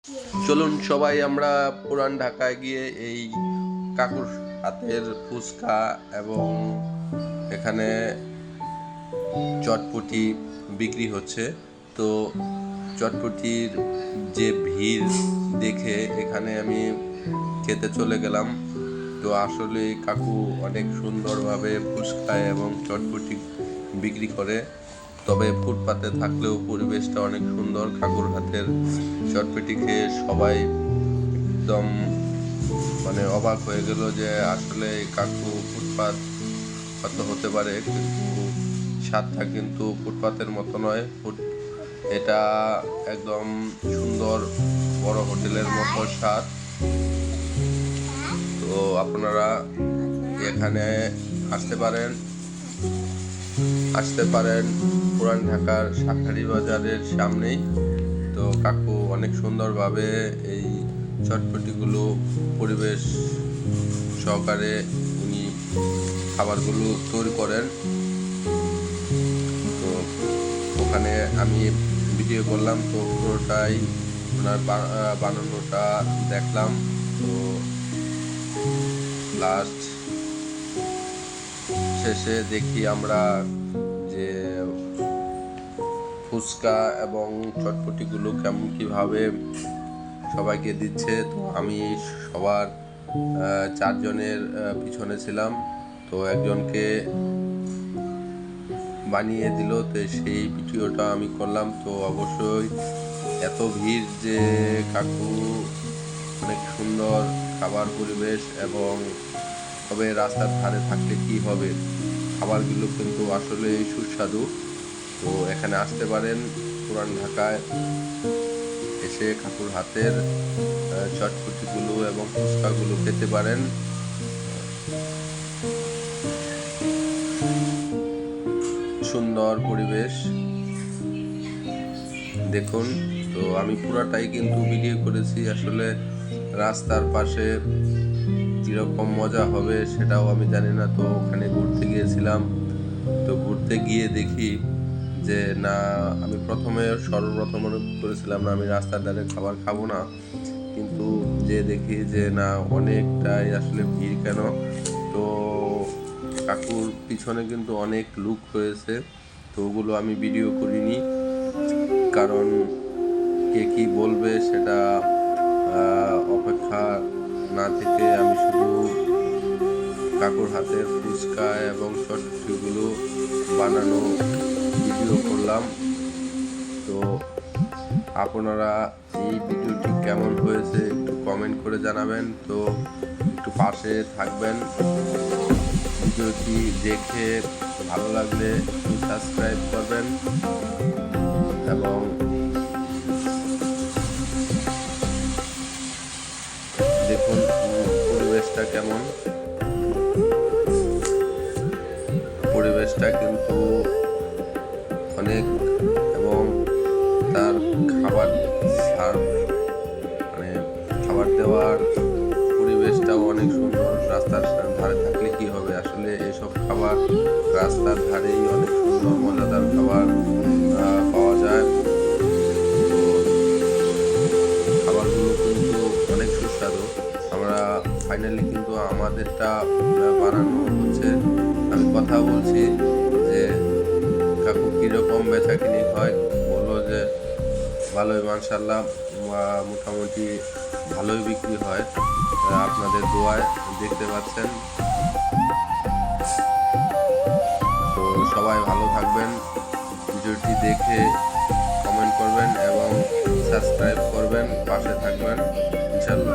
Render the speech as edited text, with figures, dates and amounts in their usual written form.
চলুন সবাই আমরা পুরান ঢাকায় গিয়ে এই কাকুর হাতের ফুচকা এবং এখানে চটপটি বিক্রি হচ্ছে। তো চটপটির যে ভিড় দেখে এখানে আমি খেতে চলে গেলাম। তো আসলে কাকু অনেক সুন্দরভাবে ফুচকা এবং চটপটি বিক্রি করে। তবে ফুটপাতে থাকলেও পরিবেশটা অনেক সুন্দর। কাকুর হাতের চটপটি খেয়ে সবাই একদম অবাক হয়ে গেল যে আসলে কাকু ফুটপাত কত হতে পারে, কিন্তু স্বাদটা কিন্তু ফুটপাতের মতো নয়। এটা একদম সুন্দর বড় হোটেলের মতো স্বাদ। তো আপনারা এখানে আসতে পারেন পুরান ঢাকার শাঁখারী বাজারের সামনেই। তো কাকু অনেক সুন্দরভাবে এই চটপটিগুলো পরিবেশ সহকারে উনি খাবারগুলো তৈরি করেন। তো ওখানে আমি ভিডিও করলাম, তো পুরোটাই ওনার বানানোটা দেখলাম। তো লাস্ট শেষে দেখি আমরা যে ফুচকা এবং চটপটিগুলো কিভাবে সবাইকে দিচ্ছে। তো আমি সবার 4 জনের পিছনে ছিলাম। তো একজনকে বানিয়ে দিল, তো সেই ভিডিওটা আমি করলাম। তো অবশ্যই এত ভিড় যে কাকু অনেক সুন্দর খাবার পরিবেশ, এবং তবে রাস্তার ধারে থাকলে কি হবে, খাবারগুলো কিন্তু আসলে সুস্বাদু। তো এখানে আসতে পারেন পুরান ঢাকায়, এসে কাকুর হাতের চটপটিগুলো এবং ফুচকাগুলো খেতে পারেন। সুন্দর পরিবেশ দেখুন। তো আমি পুরাটাই কিন্তু ভিডিও করেছি। আসলে রাস্তার পাশে কিরকম মজা হবে সেটাও আমি জানি না। তো ওখানে ঘুরতে গিয়েছিলাম। তো ঘুরতে গিয়ে দেখি যে না, আমি সর্বপ্রথম মনে করেছিলাম না আমি রাস্তার ধারে খাবার খাবো না, কিন্তু যে দেখি যে না, অনেকটাই আসলে ভিড় কেন। তো কাকুর পিছনে কিন্তু অনেক লোক হয়েছে। তো ওগুলো আমি ভিডিও করিনি, কারণ কে কি বলবে সেটা অপেক্ষা না থেকে আমি শুধু কাকুর হাতের ফুচকা এবং চটপটিগুলো বানানো ভিডিও করলাম। তো আপনারা এই ভিডিওটি কেমন হয়েছে একটু কমেন্ট করে জানাবেন। তো একটু পাশে থাকবেন। ভিডিওটি দেখে ভালো লাগলে সাবস্ক্রাইব করবেন, এবং দেখুন পরিবেশটা কেমন। পরিবেশটা কিন্তু অনেক, এবং তার খাবার খাবার দেওয়ার পরিবেশটাও অনেক সুন্দর। রাস্তার ধারে থাকলে কি হবে, আসলে এসব খাবার রাস্তার ধারেই অনেক সুন্দর মজাদার খাবার পাওয়া যায়। তো খাবারগুলো কিন্তু অনেক সুস্বাদু। আমরা ফাইনালি কিন্তু আমাদেরটা বানানো হচ্ছে। আমি কথা বলছি যে কাকু কীরকম বেচাকিনি হয়, বললো যে ভালোই, মাশাআল্লাহ, মোটামুটি ভালোই বিক্রি হয়। আপনাদের দোয়ায় দেখতে পাচ্ছেন। তো সবাই ভালো থাকবেন। ভিডিওটি দেখে কমেন্ট করবেন এবং সাবস্ক্রাইব করবেন, পাশে থাকবেন ইনশাআল্লাহ।